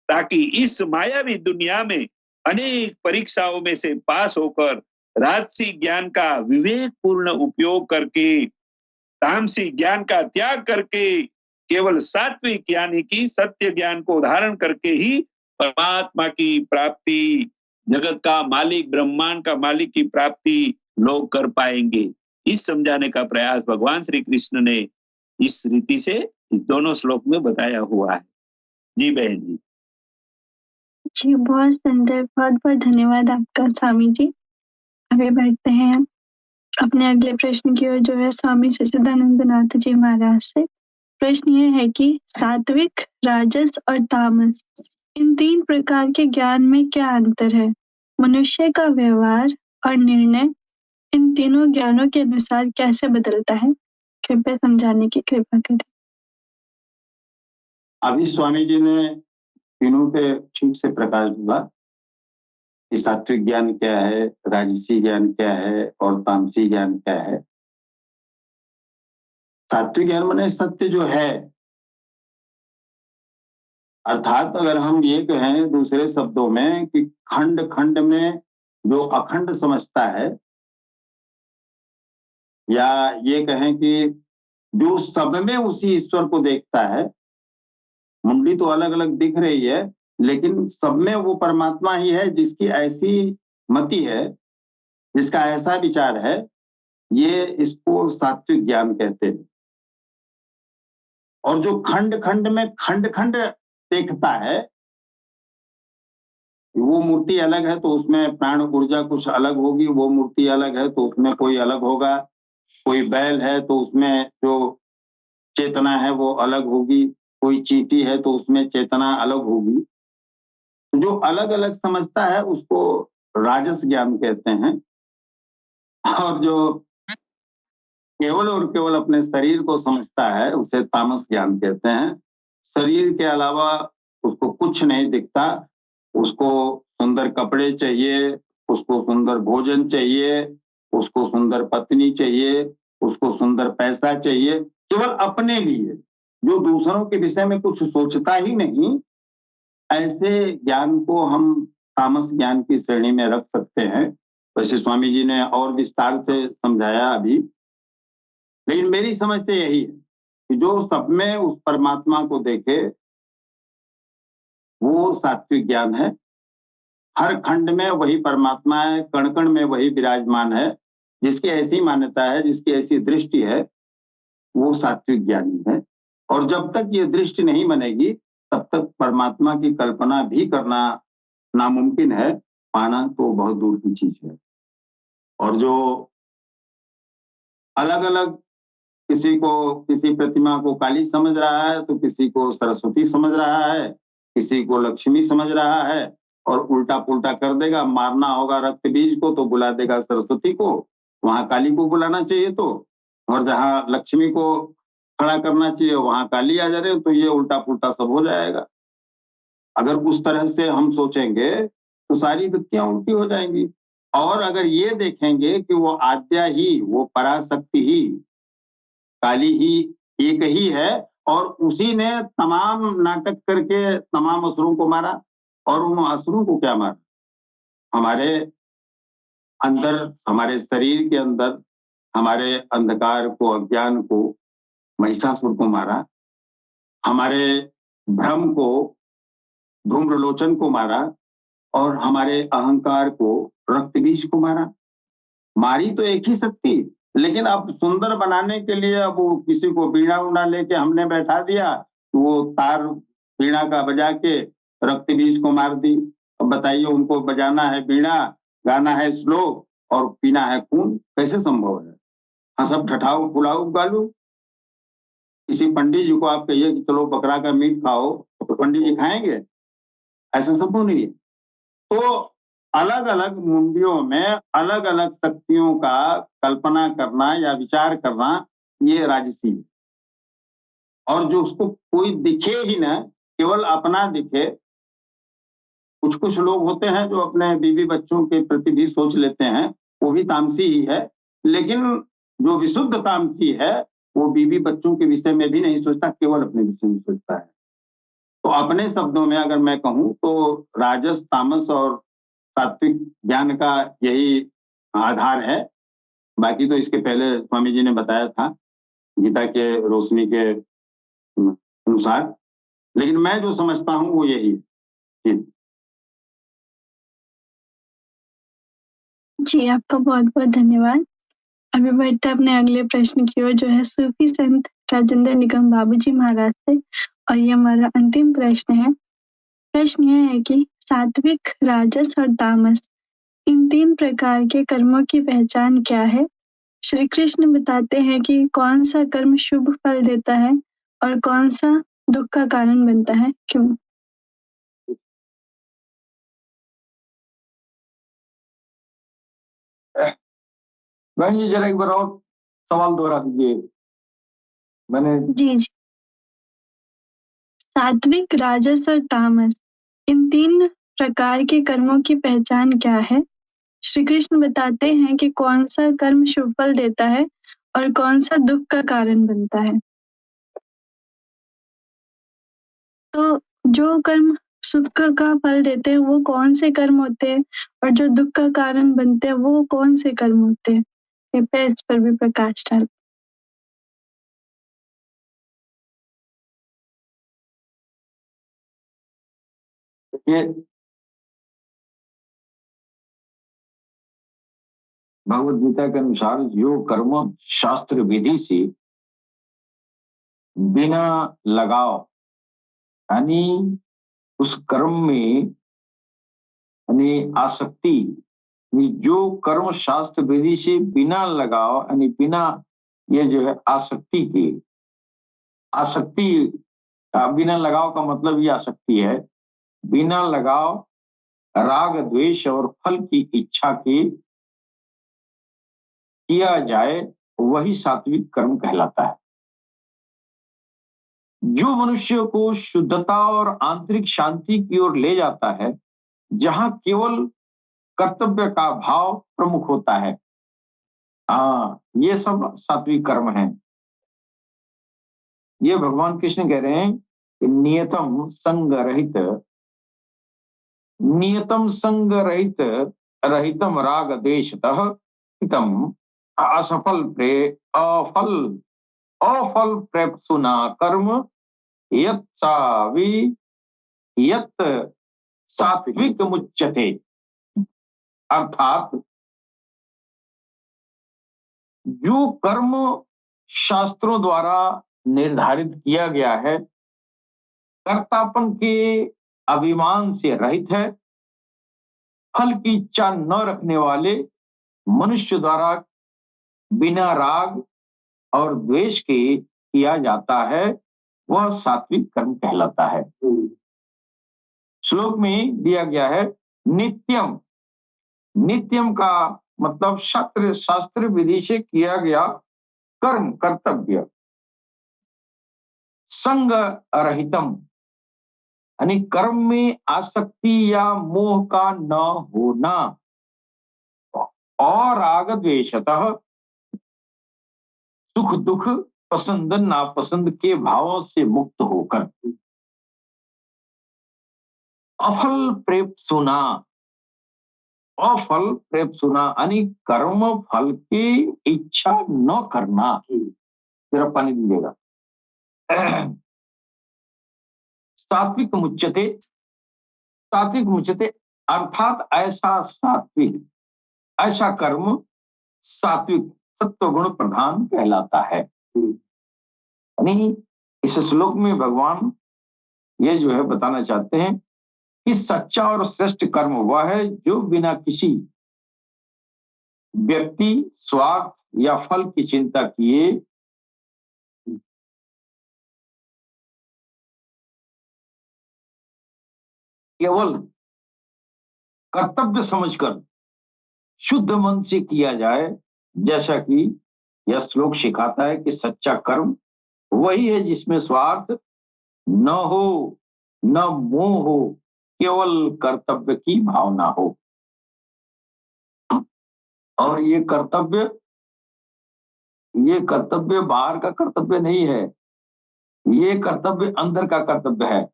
ताकि इस मायावी दुनिया में अनेक परीक्षाओं में से पास होकर राजसी ज्ञान का विवेक पूर्ण उपयोग करके तामसी ज्ञान का त्याग करके केवल सात्विक यानी कि सत्य ज्ञान को धारण करके ही परमात्मा की प्राप्ति, जगत का मालिक, ब्रह्मांड का मालिक की प्राप्ति लोग कर पाएंगे। इस समझाने का प्रयास भगवान श्री कृष्ण ने इस रीति से इस दोनों श्लोक में बताया हुआ है। जी बहन जी। जी बहुत सुंदर, बहुत बहुत धन्यवाद आपका स्वामी जी। आगे बढ़ते हैं हम अपने अगले प्रश्न की ओर जो है स्वामी सच्चिदानंद नाथ जी महाराज से। प्रश्न ये है कि सात्विक, राजस और तामस इन 3 प्रकार के ज्ञान में क्या अंतर है? मनुष्य का व्यवहार और निर्णय इन तीनों ज्ञानों के अनुसार कैसे बदलता है? कृपया समझाने की कृपा करें। अभी स्वामी जी ने तीनों पे ठीक से प्रकाश डाला कि सात्विक ज्ञान क्या है, राजसी ज्ञान क्या है और तामसी ज्ञान क्या है। सात्विक ज्ञान माने सत्य जो है, अर्थात अगर हम ये कहें दूसरे शब्दों में कि खंड खंड में जो अखंड समझता है, या ये कहें कि जो सब में उसी ईश्वर को देखता है। मुंडी तो अलग अलग दिख रही है लेकिन सब में वो परमात्मा ही है, जिसकी ऐसी मति है, जिसका ऐसा विचार है, ये इसको सात्विक ज्ञान कहते हैं। और जो खंड खंड में खंड खंड देखता है, वो मूर्ति अलग है तो उसमें प्राण ऊर्जा कुछ अलग होगी, वो मूर्ति अलग है तो उसमें कोई अलग होगा, कोई बैल है तो उसमें जो चेतना है वो अलग होगी, कोई चींटी है तो उसमें चेतना अलग होगी। जो अलग अलग समझता है उसको राजस ज्ञान कहते हैं। और जो केवल और केवल अपने शरीर को समझता है उसे तामस ज्ञान कहते हैं। शरीर के अलावा उसको कुछ नहीं दिखता, उसको सुंदर कपड़े चाहिए, उसको सुंदर भोजन चाहिए, उसको सुंदर पत्नी चाहिए, उसको सुंदर पैसा चाहिए, केवल अपने लिए, जो दूसरों के विषय में कुछ सोचता ही नहीं। ऐसे ज्ञान को हम तामस ज्ञान की श्रेणी में रख सकते हैं। वैसे स्वामी जी ने और विस्तार से समझाया अभी, लेकिन मेरी समझ से यही है कि जो सब में उस परमात्मा को देखे वो सात्विक ज्ञान है। हर खंड में वही परमात्मा है, कण कण में वही विराजमान है। जिसकी ऐसी मान्यता है, जिसकी ऐसी दृष्टि है, वो सात्विक ज्ञानी है। और जब तक ये दृष्टि नहीं बनेगी तब तक परमात्मा की कल्पना भी करना नामुमकिन है, पाना तो बहुत दूर की चीज है। और जो अलग अलग, किसी को किसी प्रतिमा को काली समझ रहा है तो किसी को सरस्वती समझ रहा है, किसी को लक्ष्मी समझ रहा है, और उल्टा पुल्टा कर देगा। मारना होगा रक्त बीज को तो बुला देगा सरस्वती को, वहां काली को बुलाना चाहिए तो, और जहां लक्ष्मी को खड़ा करना चाहिए वहां काली आ जा रहे, तो ये उल्टा पुल्टा सब हो जाएगा। अगर उस तरह से हम सोचेंगे तो सारी वृत्तियां उल्टी हो जाएंगी। और अगर ये देखेंगे कि वो आद्या ही, वो पराशक्ति ही, काली ही एक ही है, और उसी ने तमाम नाटक करके तमाम असुरों को मारा। और उन असुरों को क्या मारा? हमारे अंदर, हमारे शरीर के अंदर हमारे अंधकार को, अज्ञान को, महिषासुर को मारा। हमारे भ्रम को, धूम्रलोचन को मारा, और हमारे अहंकार को, रक्तबीज को मारा। मारी तो एक ही शक्ति, लेकिन अब सुंदर बनाने के लिए अब वो किसी को बीड़ा उड़ा लेके हमने बैठा दिया, वो तार बीड़ा का बजा के रक्तबीज को मार दी। अब बताइए, उनको बजाना है बीड़ा, गाना है श्लोक और पीना है खून, कैसे संभव है? हाँ, सब ठठाओ फुलाओ गालू। किसी पंडित जी को आप कहिए कि चलो बकरा का मीट खाओ, तो पंडित जी खाएंगे? ऐसा संभव नहीं है। तो अलग अलग मुंडियों में अलग अलग शक्तियों का कल्पना करना या विचार करना, ये राजसी है। और जो उसको कोई दिखे ही ना, केवल अपना दिखे। कुछ कुछ लोग होते हैं जो अपने बीवी बच्चों के प्रति भी सोच लेते हैं, वो भी तामसी ही है। लेकिन जो विशुद्ध तामसी है वो बीवी बच्चों के विषय में भी नहीं सोचता, केवल अपने विषय में सोचता है। तो अपने शब्दों में अगर मैं कहूं तो राजस, तामस और सात्विक ज्ञान का यही आधार है। बाकी तो इसके पहले स्वामी जी ने बताया था गीता के रोशनी के अनुसार, लेकिन मैं जो समझता हूं वो यही है। जी, आपका बहुत-बहुत धन्यवाद। अभी बढ़ते हैं अपने अगले प्रश्न की ओर, जो है सूफी संत राजेंद्र निगम बाबूजी महाराज से, और ये हमारा अंतिम प्रश्न है। प्रश्न यह है कि सात्विक, राजस और तामस, इन 3 प्रकार के कर्मों की पहचान क्या है? श्री कृष्ण बताते हैं कि कौन सा कर्म शुभ फल देता है और कौन सा दुख का कारण बनता है, क्यों? बहन जी, जरा एक बार और सवाल दोहरा दीजिए। मैंने जी। सात्विक, राजस और तामस, इन 3 प्रकार के कर्मों की पहचान क्या है? श्री कृष्ण बताते हैं कि कौन सा कर्म शुभ फल देता है और कौन सा दुख का कारण बनता है। तो जो कर्म सुख का फल देते हैं वो कौन से कर्म होते हैं, और जो दुख का कारण बनते हैं वो कौन से कर्म होते हैं? कृपया इस पर भी प्रकाश डालें। ये भगवद गीता के अनुसार जो कर्म शास्त्र विधि से बिना लगाव, यानी उस कर्म में यानी आसक्ति, जो कर्म शास्त्र विधि से बिना लगाव यानी बिना ये जो है आसक्ति की, आसक्ति बिना लगाव का मतलब ये आसक्ति है, बिना लगाव राग द्वेष और फल की इच्छा के किया जाए वही सात्विक कर्म कहलाता है। जो मनुष्य को शुद्धता और आंतरिक शांति की ओर ले जाता है, जहां केवल कर्तव्य का भाव प्रमुख होता है, ये सब सात्विक कर्म है। ये भगवान कृष्ण कह रहे हैं कि नियतम संग रहित, नियतम संग रहित, रहितम राग द्वेषतः हितम असफल अफल अफल प्रेप्सुना कर्म यत् सात्विक मुच्यते। अर्थात जो कर्म शास्त्रों द्वारा निर्धारित किया गया है, कर्तापन के अभिमान से रहित है, फल की इच्छा न रखने वाले मनुष्य द्वारा बिना राग और द्वेष के किया जाता है, वह सात्विक कर्म कहलाता है। श्लोक में दिया गया है नित्यम। नित्यम का मतलब शास्त्र विधि से किया गया कर्म, कर्तव्य। संग रहितम यानी कर्म में आसक्ति या मोह का न होना, और राग द्वेषतः सुख दुख पसंद नापसंद के भावों से मुक्त होकर अफल प्रेप सुना। अफल प्रेप सुना यानी कर्म फल की इच्छा न करना। फिर पानी दीजिएगा। सात्विक मुच्यते, सात्विक मुच्यते अर्थात ऐसा सात्विक, ऐसा कर्म सात्विक सत्वगुण प्रधान कहलाता है। यानी इस श्लोक में भगवान ये जो है बताना चाहते हैं कि सच्चा और श्रेष्ठ कर्म वह है जो बिना किसी व्यक्ति, स्वार्थ या फल की चिंता किए केवल कर्तव्य समझकर शुद्ध मन से किया जाए। जैसा कि यह श्लोक सिखाता है कि सच्चा कर्म वही है जिसमें स्वार्थ न हो, न मोह हो, केवल कर्तव्य की भावना हो। और ये कर्तव्य बाहर का कर्तव्य नहीं है, ये कर्तव्य अंदर का कर्तव्य है,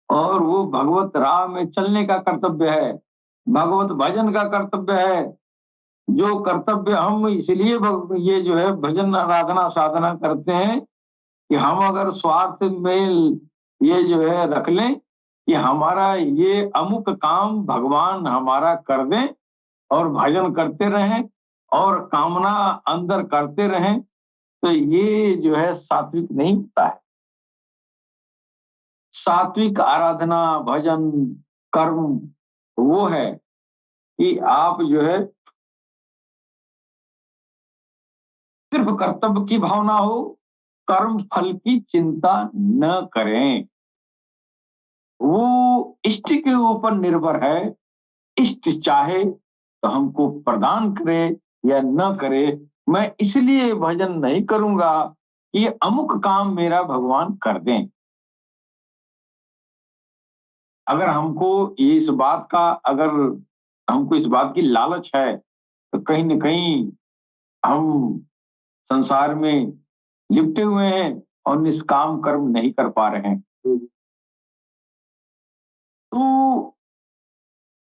और वो भगवत राह में चलने का कर्तव्य है, भगवत भजन का कर्तव्य है। जो कर्तव्य हम इसलिए ये जो है भजन आराधना साधना करते हैं कि हम अगर स्वार्थ में ये जो है रख लें कि हमारा ये अमुक काम भगवान हमारा कर दें और भजन करते रहें और कामना अंदर करते रहें, तो ये जो है सात्विक नहीं होता है। सात्विक आराधना भजन कर्म वो है कि आप जो है सिर्फ कर्तव्य की भावना हो, कर्म फल की चिंता न करें। वो इष्ट के ऊपर निर्भर है, इष्ट चाहे तो हमको प्रदान करे या न करे, मैं इसलिए भजन नहीं करूंगा कि अमुक काम मेरा भगवान कर दें। अगर हमको इस बात की लालच है तो कहीं न कहीं हम संसार में लिपटे हुए हैं और निष्काम कर्म नहीं कर पा रहे हैं। तो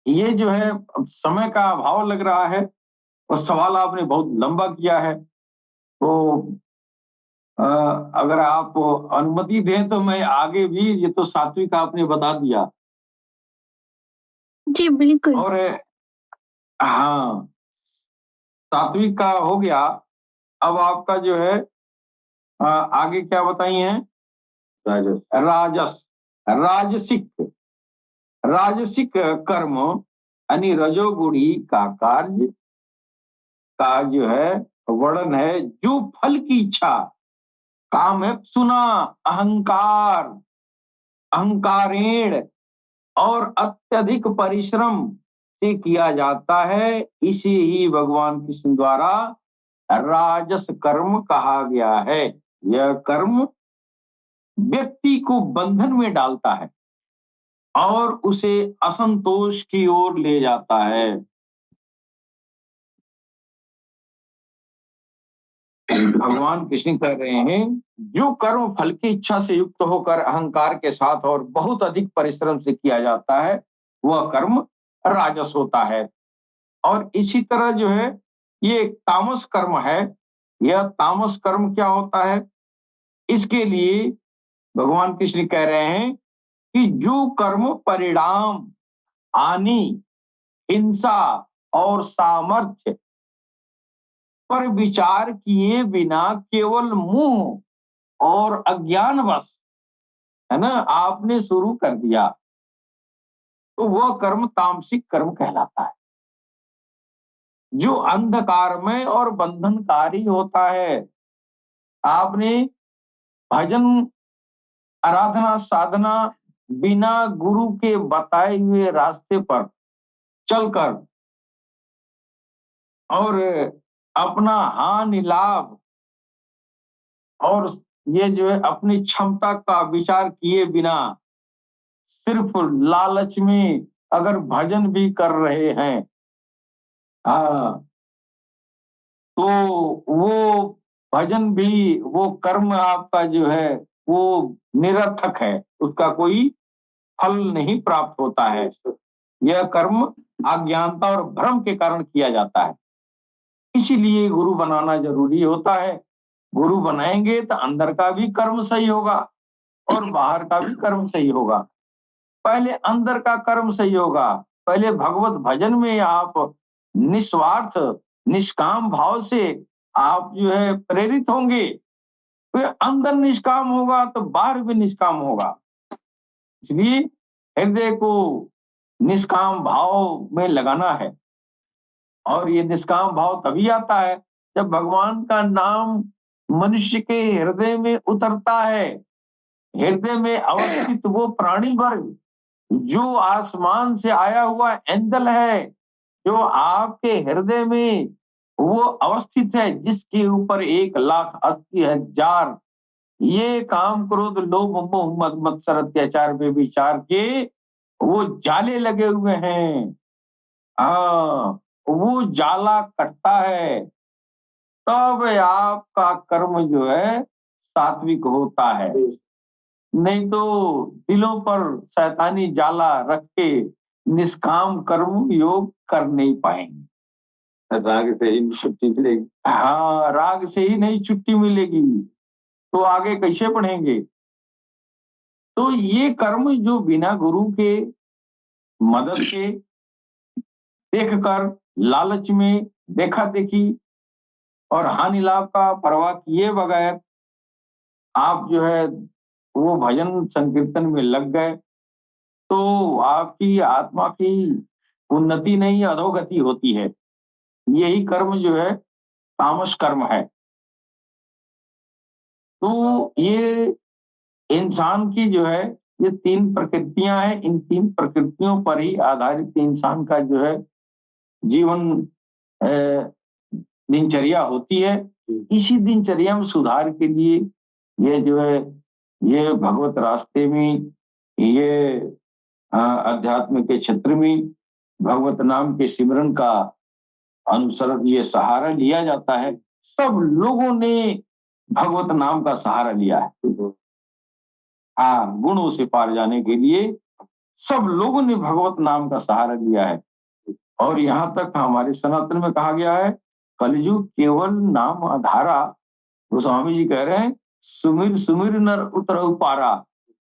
ये जो है अब समय का अभाव लग रहा है और सवाल आपने बहुत लंबा किया है, तो अगर आप अनुमति दें तो मैं आगे भी, ये तो सात्विक आपने बता दिया। जी बिल्कुल। और हाँ, सात्विक का हो गया। अब आपका जो है आगे क्या बताई हैं? राजस, राजसिक, राजसिक कर्म यानी रजोगुणी का कार्य का जो है वर्णन है, जो फल की इच्छा, काम है सुना, अहंकार, अहंकारेण और अत्यधिक परिश्रम से किया जाता है, इसे ही भगवान कृष्ण द्वारा राजस कर्म कहा गया है। यह कर्म व्यक्ति को बंधन में डालता है और उसे असंतोष की ओर ले जाता है। भगवान कृष्ण कह रहे हैं जो कर्म फल की इच्छा से युक्त होकर अहंकार के साथ और बहुत अधिक परिश्रम से किया जाता है, वह कर्म राजस होता है। और इसी तरह जो है ये तामस कर्म है। यह तामस कर्म क्या होता है? इसके लिए भगवान कृष्ण कह रहे हैं कि जो कर्म परिणाम, हानि, हिंसा और सामर्थ्य पर विचार किए बिना केवल मुंह और अज्ञानवश, है ना, आपने शुरू कर दिया, तो वह कर्म तामसिक कर्म कहलाता है। जो अंधकारमय और बंधनकारी होता है। आपने भजन, आराधना, साधना बिना गुरु के बताए हुए रास्ते पर चलकर और अपना हानि लाभ और ये जो है अपनी क्षमता का विचार किए बिना सिर्फ लालच में अगर भजन भी कर रहे हैं, हाँ, तो वो भजन भी, वो कर्म आपका जो है वो निरर्थक है, उसका कोई फल नहीं प्राप्त होता है। यह कर्म अज्ञानता और भ्रम के कारण किया जाता है। इसीलिए गुरु बनाना जरूरी होता है। गुरु बनाएंगे तो अंदर का भी कर्म सही होगा और बाहर का भी कर्म सही होगा। पहले अंदर का कर्म सही होगा, पहले भगवत भजन में आप निस्वार्थ निष्काम भाव से आप जो है प्रेरित होंगे, फिर अंदर निष्काम होगा तो बाहर भी निष्काम होगा। इसलिए हृदय को निष्काम भाव में लगाना है और ये निष्काम भाव तभी आता है जब भगवान का नाम मनुष्य के हृदय में उतरता है। हृदय में अवस्थित वो प्राणी वर्ग जो आसमान से आया हुआ एंजल है, जो आपके हृदय में वो अवस्थित है, जिसके ऊपर 1,80,000 ये काम, क्रोध, लोभ, मोह, मद, मत्सर, अत्याचार, व्यभिचार के वो जाले लगे हुए हैं। हाँ, वो जाला कटता है तब आपका कर्म जो है सात्विक होता है। नहीं तो दिलों पर शैतानी जाला रख के निष्काम कर्म योग कर नहीं पाएंगे। राग से ही छुट्टी मिलेगी। हाँ, राग से ही नहीं छुट्टी मिलेगी तो आगे कैसे बढ़ेंगे। तो ये कर्म जो बिना गुरु के मदद के देखकर लालच में देखा देखी और हानि लाभ का परवाह किए बगैर आप जो है वो भजन संकीर्तन में लग गए तो आपकी आत्मा की उन्नति नहीं, अधोगति होती है। यही कर्म जो है तामस कर्म है। तो ये इंसान की जो है ये 3 प्रकृतियां हैं। इन 3 प्रकृतियों पर ही आधारित इंसान का जो है जीवन दिनचर्या होती है। इसी दिनचर्या में सुधार के लिए ये जो है ये भगवत रास्ते में, ये अध्यात्म के क्षेत्र में भगवत नाम के सिमरन का अनुसरण, ये सहारा लिया जाता है। सब लोगों ने भगवत नाम का सहारा लिया है। हाँ, गुणों से पार जाने के लिए सब लोगों ने भगवत नाम का सहारा लिया है। और यहाँ तक हमारे सनातन में कहा गया है, कलयुग केवल नाम आधारा। गोस्वामी जी कह रहे हैं, सुमिर सुमिर नर उतर पारा।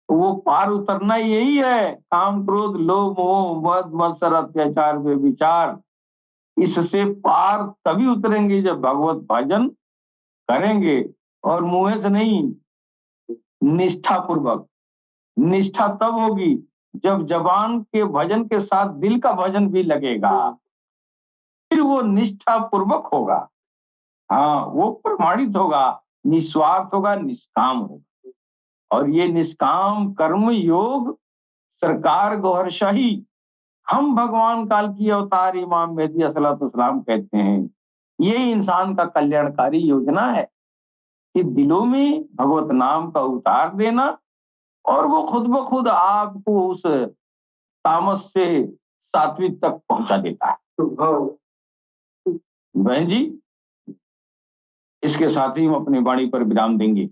वो पार उतरना यही है, काम, क्रोध, लोभ, मोह, मद, मत्सर, अत्याचार, व्यभिचार, इससे पार तभी उतरेंगे जब भगवत भजन करेंगे और मुंह से नहीं, निष्ठा पूर्वक। निष्ठा तब होगी जब जबान के भजन के साथ दिल का भजन भी लगेगा, फिर वो निष्ठा पूर्वक होगा। हाँ, वो प्रमाणित होगा, निस्वार्थ होगा, निष्काम होगा। और ये निष्काम कर्म योग सरकार गौहरशाही, हम भगवान काल की अवतार इमाम मेहदी अलैहिस्सलाम कहते हैं, ये इंसान का कल्याणकारी योजना है कि दिलों में भगवत नाम का उतार देना और वो खुद ब खुद आपको उस तामस से सात्विक तक पहुंचा देता है। बहन जी, इसके साथ ही हम अपनी वाणी पर विराम देंगे।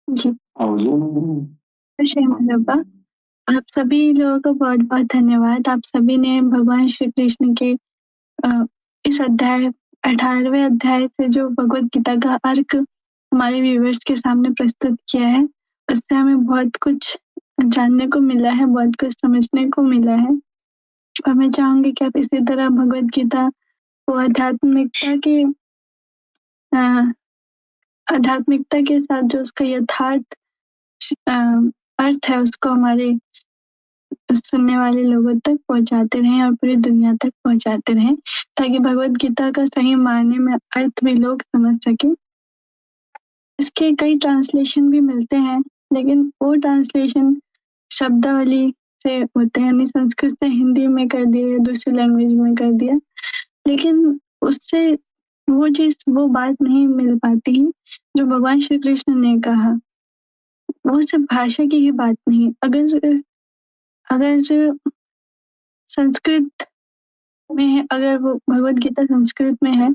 जी, और श्रीमद् आप सभी लोगों को बहुत-बहुत धन्यवाद। आप सभी ने भगवान श्री कृष्ण के इस अध्याय 18वें अध्याय से जो भगवद गीता का अर्क हमारे व्यूअर्स के सामने प्रस्तुत किया है, उससे हमें बहुत कुछ जानने को मिला है, बहुत कुछ समझने को मिला है। और मैं चाहूँगी कि आप इसी तरह भगवद गीता को आध्यात्मिकता के साथ जो उसका यथार्थ अर्थ है, उसको हमारे सुनने वाले लोगों तक पहुंचाते रहें और पूरी दुनिया तक पहुंचाते रहें, ताकि भगवद गीता का सही मायने में अर्थ भी लोग समझ सकें। इसके कई ट्रांसलेशन भी मिलते हैं, लेकिन वो ट्रांसलेशन शब्दावली से होते हैं, यानी संस्कृत से हिंदी में कर दिया या दूसरी लैंग्वेज में कर दिया, लेकिन उससे वो बात नहीं मिल पाती है जो भगवान श्री कृष्ण ने कहा। वो सिर्फ भाषा की ही बात नहीं, अगर संस्कृत में है, अगर वो भगवद गीता संस्कृत में है,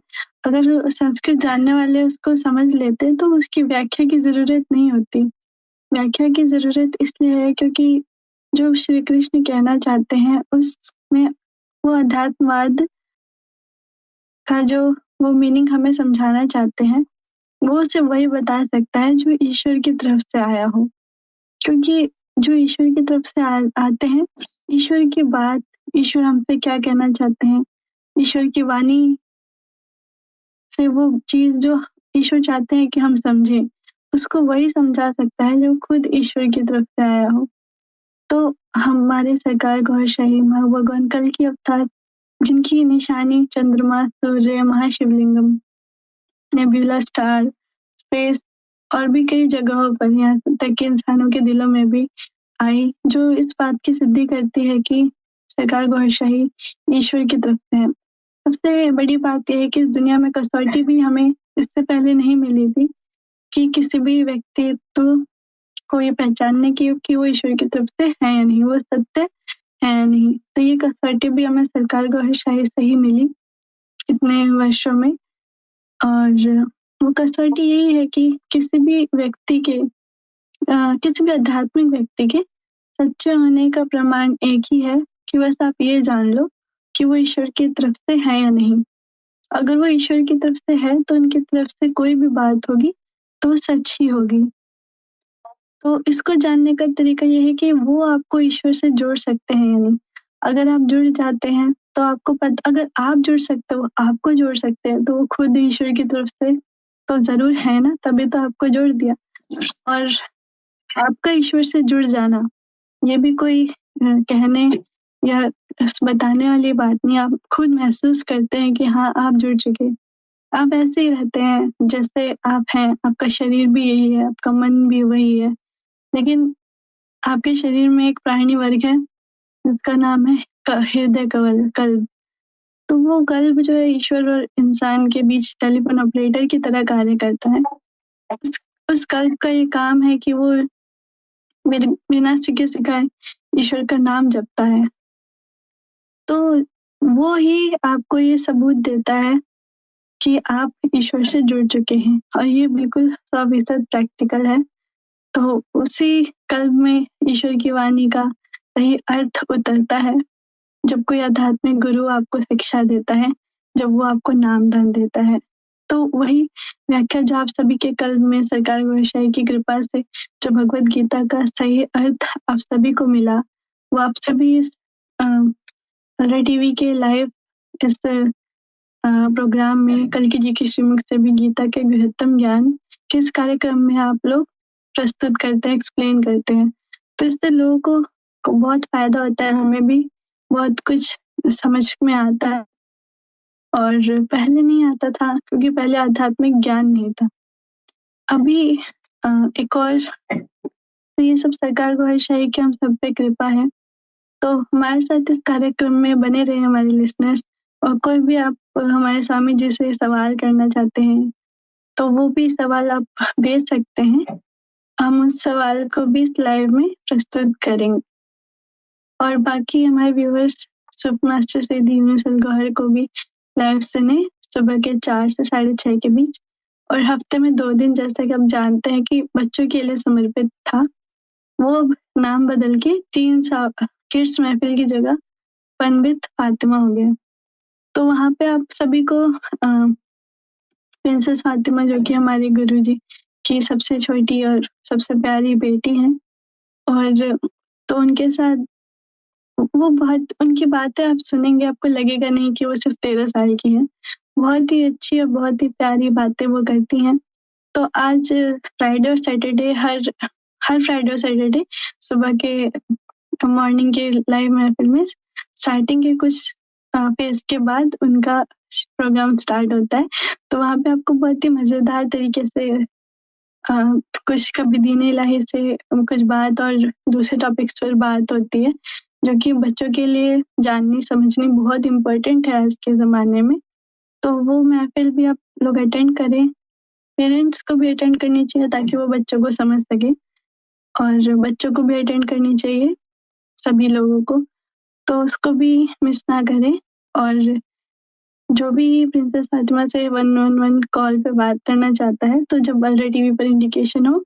अगर संस्कृत जानने वाले उसको समझ लेते तो उसकी व्याख्या की जरूरत नहीं होती। व्याख्या की जरूरत इसलिए है क्योंकि जो श्री कृष्ण कहना चाहते हैं उसमें वो अध्यात्मवाद का जो वो मीनिंग हमें समझाना चाहते हैं, वो सिर्फ वही बता सकता है जो ईश्वर की तरफ से आया हो। क्योंकि जो ईश्वर की तरफ से आते हैं, ईश्वर की बात, ईश्वर हमसे क्या कहना चाहते हैं, ईश्वर की वाणी से वो चीज जो ईश्वर चाहते हैं कि हम समझें, उसको वही समझा सकता है जो खुद ईश्वर की तरफ से आया हो। तो हमारे सरकार गौरशाही भगवान कल की अवतार, जिनकी निशानी चंद्रमा, सूर्य, महाशिवलिंगम, नेबुला स्टार, स्पेस और भी कई जगहों पर, यहाँ तक कि इंसानों के दिलों में भी आई, जो इस बात की सिद्धि करती है कि सरकार गौरशाही ईश्वर की तरफ से है। सबसे बड़ी बात यह है कि इस दुनिया में कसौटी भी हमें इससे पहले नहीं मिली थी कि किसी भी व्यक्तित्व को ये पहचानने की कि वो ईश्वर की तरफ से है या नहीं, वो सत्य है या नहीं। तो ये कसौटी भी हमें सरकार गौरशाही से ही मिली इतने वर्षों में। और वो कसौटी यही है कि किसी भी व्यक्ति के किसी भी आध्यात्मिक व्यक्ति के सच्चे होने का प्रमाण एक ही है कि बस आप ये जान लो कि वो ईश्वर की तरफ से है या नहीं। अगर वो ईश्वर की तरफ से है तो उनकी तरफ से कोई भी बात होगी तो सच ही होगी। तो इसको जानने का तरीका ये है कि वो आपको ईश्वर से जोड़ सकते हैं या नहीं। अगर आप जुड़ जाते हैं तो आपको पता, अगर आप जुड़ सकते हो, आपको जोड़ सकते हैं, तो वो खुद ईश्वर की तरफ से तो जरूर है ना, तभी तो आपको जोड़ दिया। और आपका ईश्वर से जुड़ जाना ये भी कोई कहने या बताने वाली बात नहीं, आप खुद महसूस करते हैं कि हाँ आप जुड़ चुके। आप ऐसे ही रहते हैं जैसे आप हैं, आपका शरीर भी यही है, आपका मन भी वही है, लेकिन आपके शरीर में एक प्राणी वर्ग है जिसका नाम है हृदय कल्ब। तो वो कल्ब जो है ईश्वर और इंसान के बीच टेलीफोन ऑपरेटर की तरह कार्य करता है। उस कल्ब का ये काम है कि वो बिना सिके सिखाए ईश्वर का नाम जपता है। तो वो ही आपको ये सबूत देता है कि आप ईश्वर से जुड़ चुके हैं, और ये बिल्कुल 100% प्रैक्टिकल है। तो उसी कल्ब में ईश्वर की वाणी का सही अर्थ उतरता है जब कोई आध्यात्मिक गुरु आपको शिक्षा देता है, जब वो आपको नाम दान देता है। तो वही व्याख्या जो आप सभी के कल्ब में सरकार गौरशाही की कृपा से जो भगवद गीता का सही अर्थ आप सभी को मिला, वो आप सभी टीवी के लाइव इस प्रोग्राम में कल की जी की श्रीमुख से भी गीता के गृहतम ज्ञान किस कार्यक्रम में आप लोग प्रस्तुत करते हैं, एक्सप्लेन करते हैं। तो इससे लोगों को बहुत फायदा होता है, हमें भी बहुत कुछ समझ में आता है, और पहले नहीं आता था क्योंकि पहले आध्यात्मिक ज्ञान नहीं था। अभी एक और, तो ये सब सरकार गौरशाही की हम सब पे कृपा है। तो हमारे साथ इस कार्यक्रम में बने रहे हमारे लिसनर्स, और कोई भी आप हमारे स्वामी जी से सवाल करना चाहते हैं तो वो भी सवाल आप भेज सकते हैं, हम उस सवाल को भी लाइव में प्रस्तुत करेंगे। और बाकी हमारे व्यूअर्स सुप मास्टर से यूनिवर्सल गौहर को भी लाइव सुने सुबह के 4 से 6:30 के बीच, और हफ्ते में 2 दिन, जैसा कि आप जानते हैं कि बच्चों के लिए समर्पित था, वो अब नाम बदल के टीन्स किड्स महफिल की जगह फन विद फातिमा हो गया। तो वहाँ पे आप सभी को प्रिंसेस फातिमा जो कि हमारे गुरुजी की सबसे छोटी और सबसे प्यारी बेटी हैं, और तो उनके साथ वो बहुत उनकी बातें आप सुनेंगे, आपको लगेगा नहीं कि वो सिर्फ 13 साल की हैं। बहुत ही अच्छी और बहुत ही प्यारी बातें वो करती हैं। तो आज फ्राइडे और सैटरडे हर फ्राइडे और सैटरडे सुबह के मॉर्निंग के लाइव महफिल में स्टार्टिंग के कुछ फेज के बाद उनका प्रोग्राम स्टार्ट होता है। तो वहाँ पे आपको बहुत ही मज़ेदार तरीके से कुछ कभी दीन इलाही से कुछ बात और दूसरे टॉपिक्स पर बात होती है, जो कि बच्चों के लिए जाननी समझनी बहुत इम्पोर्टेंट है आज के ज़माने में। तो वो महफिल भी आप लोग अटेंड करें, पेरेंट्स को भी अटेंड करनी चाहिए ताकि वो बच्चों को समझ सके, और बच्चों को भी अटेंड करनी चाहिए सभी लोगों को। तो उसको भी मिस ना करें, और जो भी प्रिंसेस फातिमा से 111 कॉल पे बात करना चाहता है, तो जब अलरा टीवी पर इंडिकेशन हो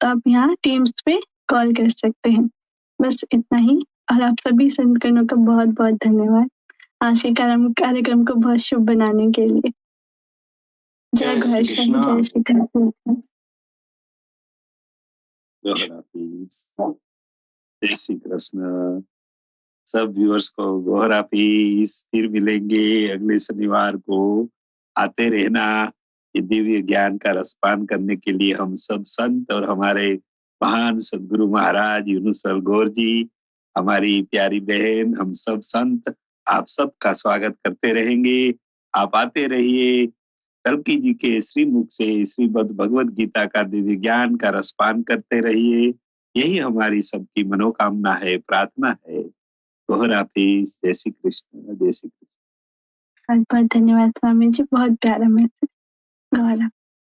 तो आप यहाँ टीम्स पे कॉल कर सकते हैं। बस इतना ही, और आप सभी संतगणों का बहुत बहुत धन्यवाद आज के कार्यक्रम को बहुत शुभ बनाने के लिए। जय जय श्री घोषणा, कृष्ण। जय श्री कृष्ण। जय श्री कृष्ण। सब व्यूअर्स को गौर हाफिज। फिर मिलेंगे अगले शनिवार को। आते रहना ये दिव्य ज्ञान का रसपान करने के लिए। हम सब संत और हमारे महान सदगुरु महाराज यूनुसल गौर जी, हमारी प्यारी बहन, हम सब संत आप सबका स्वागत करते रहेंगे। आप आते रहिए, कल्कि जी के श्रीमुख से श्रीमद् भगवद गीता का दिव्य ज्ञान का रसपान करते रहिए। यही हमारी सबकी मनोकामना है, प्रार्थना है। गौर हाफिज। जय श्री कृष्ण, जय श्री कृष्ण। बहुत बहुत धन्यवाद स्वामी जी, बहुत प्यारा मैसेज। गौर हाफिज।